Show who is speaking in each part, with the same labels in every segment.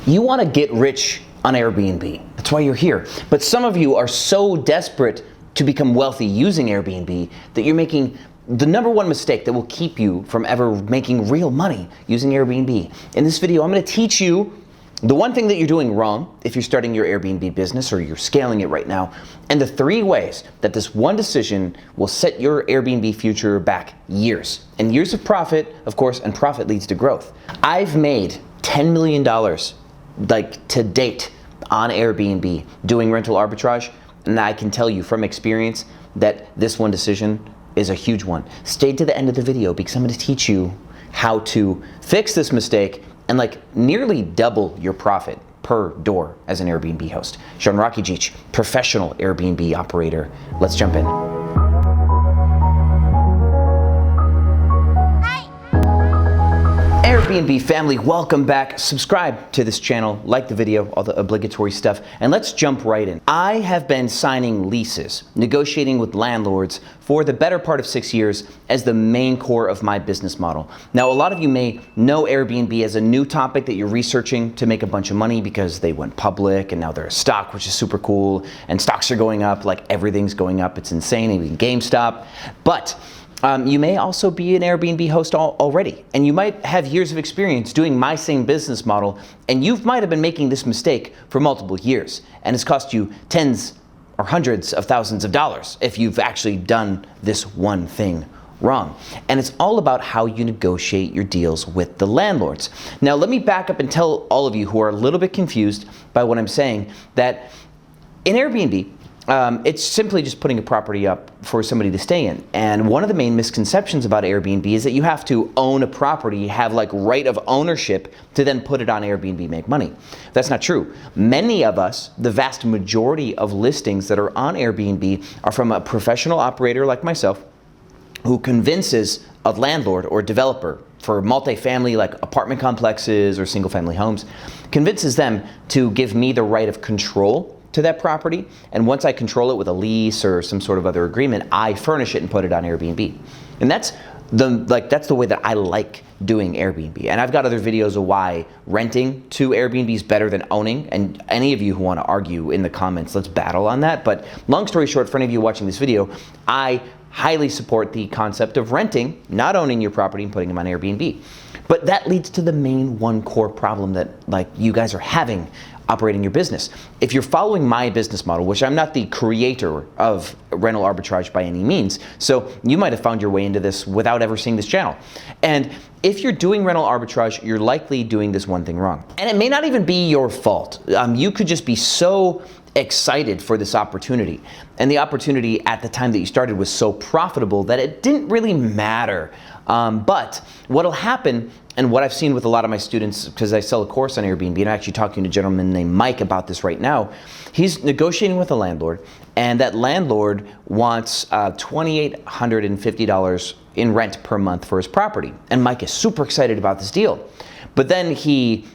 Speaker 1: You want to get rich on Airbnb. That's why you're here. But some of you are so desperate to become wealthy using Airbnb that you're making the number one mistake that will keep you from ever making real money using Airbnb. In this video, I'm going to teach you the one thing that you're doing wrong if you're starting your Airbnb business or you're scaling it right now, and the 3 ways that this one decision will set your Airbnb future back years. And years of profit, of course, and profit leads to growth. I've made $10 million to date on Airbnb doing rental arbitrage, and I can tell you from experience that this one decision is a huge one. Stay to the end of the video because I'm going to teach you how to fix this mistake and nearly double your profit per door as an Airbnb host. Sean Rakicic, professional Airbnb operator. Let's jump in. Airbnb family, welcome back. Subscribe to this channel, like the video, all the obligatory stuff, and let's jump right in. I have been signing leases, negotiating with landlords for the better part of 6 years as the main core of my business model. Now, a lot of you may know Airbnb as a new topic that you're researching to make a bunch of money because they went public and now they're a stock, which is super cool, and stocks are going up, everything's going up. It's insane, even GameStop. But you may also be an Airbnb host already, and you might have years of experience doing my same business model, and you might have been making this mistake for multiple years, and it's cost you tens or hundreds of thousands of dollars if you've actually done this one thing wrong. And it's all about how you negotiate your deals with the landlords. Now, let me back up and tell all of you who are a little bit confused by what I'm saying that in Airbnb, it's simply just putting a property up for somebody to stay in. And one of the main misconceptions about Airbnb is that you have to own a property, have right of ownership to then put it on Airbnb, make money. That's not true. Many of us, the vast majority of listings that are on Airbnb are from a professional operator like myself who convinces a landlord or developer for multifamily apartment complexes or single family homes, convinces them to give me the right of control to that property, and once I control it with a lease or some sort of other agreement, I furnish it and put it on Airbnb. And that's the way that I like doing Airbnb. And I've got other videos of why renting to Airbnb is better than owning, and any of you who want to argue in the comments, let's battle on that. But long story short, for any of you watching this video, I highly support the concept of renting, not owning your property and putting them on Airbnb. But that leads to the main one core problem that you guys are having operating your business. If you're following my business model, which I'm not the creator of rental arbitrage by any means, so you might have found your way into this without ever seeing this channel. And if you're doing rental arbitrage, you're likely doing this one thing wrong. And it may not even be your fault. You could just be so excited for this opportunity. And the opportunity at the time that you started was so profitable that it didn't really matter. But what'll happen, and what I've seen with a lot of my students, because I sell a course on Airbnb, and I'm actually talking to a gentleman named Mike about this right now. He's negotiating with a landlord, and that landlord wants $2,850 in rent per month for his property. And Mike is super excited about this deal. But then he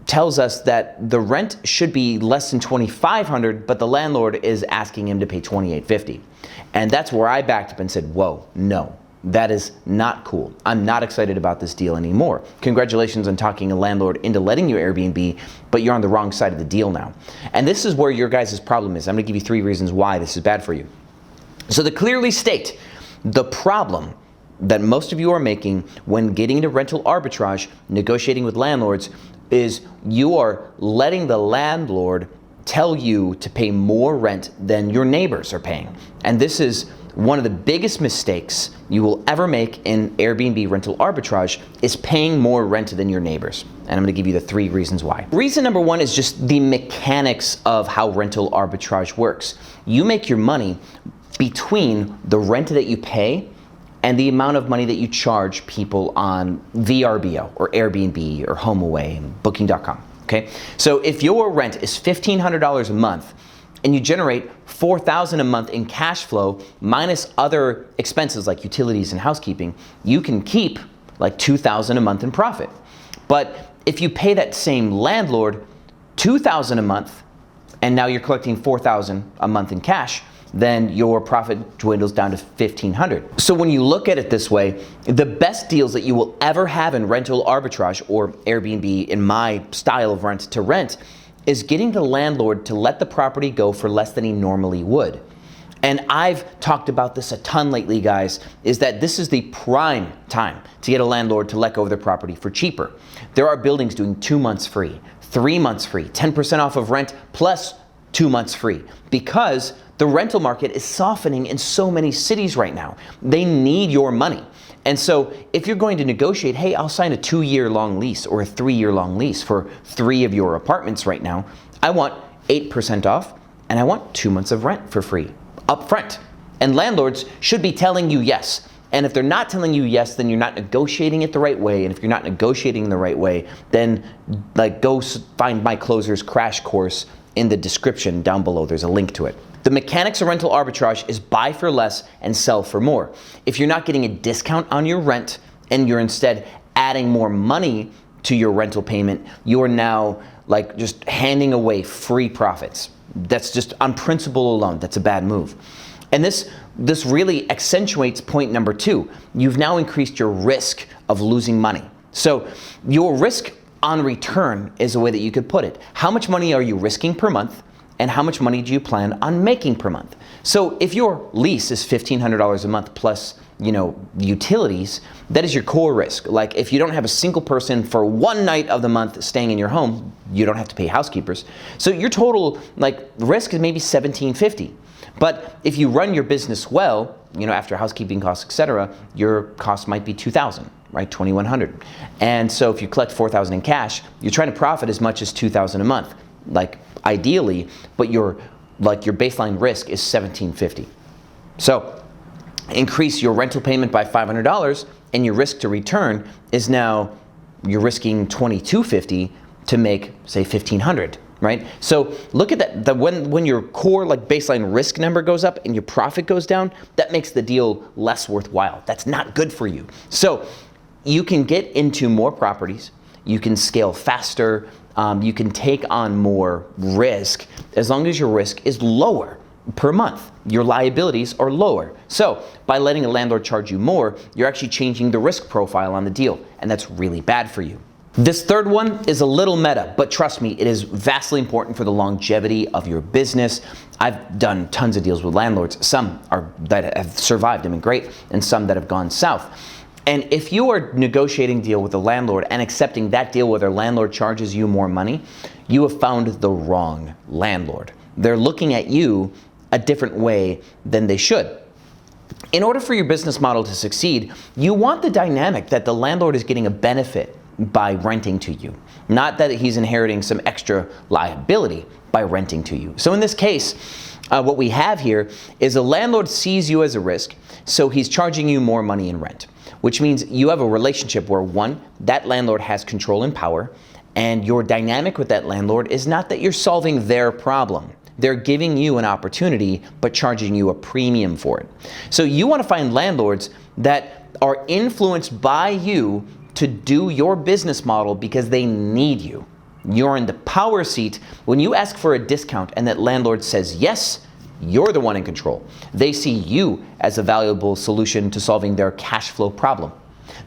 Speaker 1: tells us that the rent should be less than $2,500, but the landlord is asking him to pay $2,850. And that's where I backed up and said, whoa, no. That is not cool. I'm not excited about this deal anymore. Congratulations on talking a landlord into letting you Airbnb, but you're on the wrong side of the deal now. And this is where your guys' problem is. I'm going to give you 3 reasons why this is bad for you. So to clearly state the problem that most of you are making when getting into rental arbitrage, negotiating with landlords, is you are letting the landlord tell you to pay more rent than your neighbors are paying. And this is one of the biggest mistakes you will ever make in Airbnb rental arbitrage is paying more rent than your neighbors. And I'm going to give you the 3 reasons why. Reason number 1 is just the mechanics of how rental arbitrage works. You make your money between the rent that you pay and the amount of money that you charge people on VRBO or Airbnb or HomeAway and Booking.com. Okay? So if your rent is $1,500 a month, and you generate $4,000 a month in cash flow minus other expenses like utilities and housekeeping, you can keep $2,000 a month in profit. But if you pay that same landlord $2,000 a month, and now you're collecting $4,000 a month in cash, then your profit dwindles down to $1,500. So when you look at it this way, the best deals that you will ever have in rental arbitrage, or Airbnb in my style of rent to rent, is getting the landlord to let the property go for less than he normally would. And I've talked about this a ton lately, guys, is that this is the prime time to get a landlord to let go of their property for cheaper. There are buildings doing 2 months free, 3 months free, 10% off of rent plus 2 months free, because the rental market is softening in so many cities right now. They need your money. And so if you're going to negotiate, hey, I'll sign a 2-year long lease or a 3-year long lease for 3 of your apartments right now, I want 8% off and I want 2 months of rent for free up front. And landlords should be telling you yes. And if they're not telling you yes, then you're not negotiating it the right way. And if you're not negotiating the right way, then go find my closers crash course in the description down below. There's a link to it. The mechanics of rental arbitrage is buy for less and sell for more. If you're not getting a discount on your rent and you're instead adding more money to your rental payment, you're now just handing away free profits. That's just on principle alone, that's a bad move. And this really accentuates point number 2. You've now increased your risk of losing money. So your risk on return is a way that you could put it. How much money are you risking per month? And how much money do you plan on making per month? So if your lease is $1,500 a month plus, utilities, that is your core risk. Like if you don't have a single person for one night of the month staying in your home, you don't have to pay housekeepers. So your total risk is maybe $1,750. But if you run your business well, after housekeeping costs, etc., your cost might be $2,000, right? $2,100. And so if you collect $4,000 in cash, you're trying to profit as much as $2,000 a month, ideally, but your baseline risk is $1,750. So increase your rental payment by $500 and your risk to return is now, you're risking $2,250 to make, say, $1,500, right? So look at that, when your core baseline risk number goes up and your profit goes down, that makes the deal less worthwhile. That's not good for you. So you can get into more properties, you can scale faster, you can take on more risk as long as your risk is lower per month. Your liabilities are lower. So by letting a landlord charge you more, you're actually changing the risk profile on the deal, and that's really bad for you. This third one is a little meta, but trust me, it is vastly important for the longevity of your business. I've done tons of deals with landlords, some that have survived and been great, and some that have gone south. And if you are negotiating a deal with a landlord and accepting that deal where their landlord charges you more money, you have found the wrong landlord. They're looking at you a different way than they should. In order for your business model to succeed, you want the dynamic that the landlord is getting a benefit by renting to you, not that he's inheriting some extra liability by renting to you. So in this case, what we have here is a landlord sees you as a risk, so he's charging you more money in rent, which means you have a relationship where, one, that landlord has control and power, and your dynamic with that landlord is not that you're solving their problem. They're giving you an opportunity, but charging you a premium for it. So you want to find landlords that are influenced by you to do your business model because they need you. You're in the power seat. When you ask for a discount and that landlord says yes, you're the one in control. They see you as a valuable solution to solving their cash flow problem.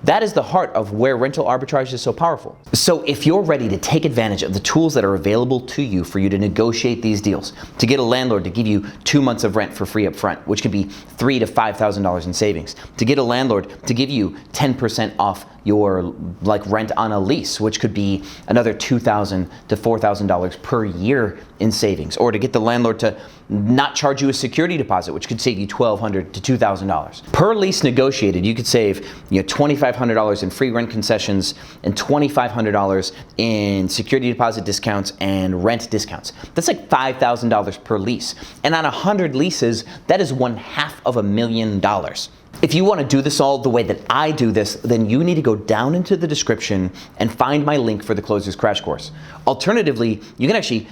Speaker 1: That is the heart of where rental arbitrage is so powerful. So if you're ready to take advantage of the tools that are available to you for you to negotiate these deals, to get a landlord to give you 2 months of rent for free up front, which could be $3,000 to $5,000 in savings, to get a landlord to give you 10% off your rent on a lease, which could be another $2,000 to $4,000 per year in savings, or to get the landlord to not charge you a security deposit, which could save you $1,200 to $2,000. Per lease negotiated, you could save $2,500 in free rent concessions and $2,500 in security deposit discounts and rent discounts. That's like $5,000 per lease. And on 100 leases, that is $500,000. If you want to do this all the way that I do this, then you need to go down into the description and find my link for the Closers Crash Course. Alternatively, you can actually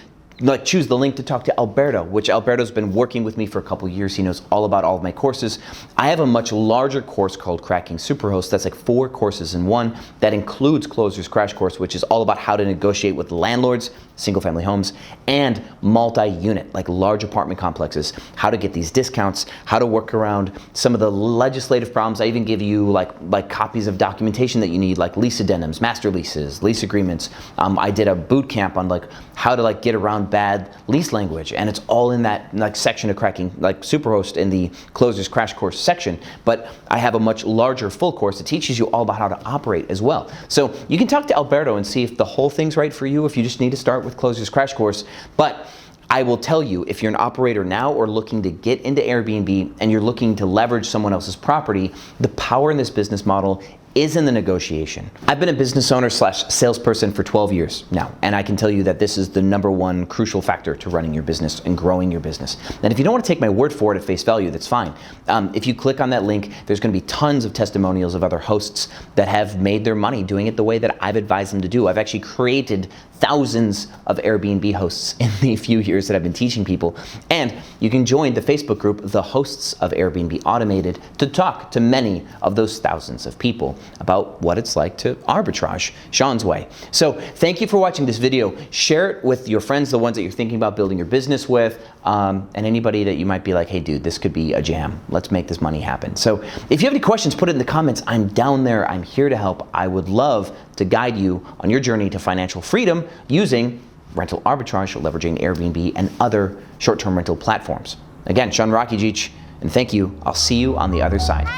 Speaker 1: choose the link to talk to Alberto, which Alberto's been working with me for a couple years. He knows all about all of my courses. I have a much larger course called Cracking Superhost. That's like 4 courses in one. That includes Closer's Crash Course, which is all about how to negotiate with landlords, single family homes, and multi-unit, like large apartment complexes, how to get these discounts, how to work around some of the legislative problems. I even give you like copies of documentation that you need, like lease addendums, master leases, lease agreements. I did a boot camp on like how to like get around bad lease language, and it's all in that like section of Cracking like Superhost in the Closer's Crash Course section. But I have a much larger full course that teaches you all about how to operate as well. So you can talk to Alberto and see if the whole thing's right for you, if you just need to start with Closer's Crash Course. But I will tell you, if you're an operator now or looking to get into Airbnb and you're looking to leverage someone else's property, the power in this business model is in the negotiation. I've been a business owner / salesperson for 12 years now, and I can tell you that this is the #1 crucial factor to running your business and growing your business. And if you don't want to take my word for it at face value, that's fine. If you click on that link, there's going to be tons of testimonials of other hosts that have made their money doing it the way that I've advised them to do. I've actually created thousands of Airbnb hosts in the few years that I've been teaching people. And you can join the Facebook group, the Hosts of Airbnb Automated, to talk to many of those thousands of people about what it's like to arbitrage Sean's way. So thank you for watching this video. Share it with your friends, the ones that you're thinking about building your business with, and anybody that you might be like, hey dude, this could be a jam. Let's make this money happen. So if you have any questions, put it in the comments. I'm down there. I'm here to help. I would love to guide you on your journey to financial freedom using rental arbitrage, leveraging Airbnb and other short-term rental platforms. Again, Sean Rakijic, and thank you. I'll see you on the other side.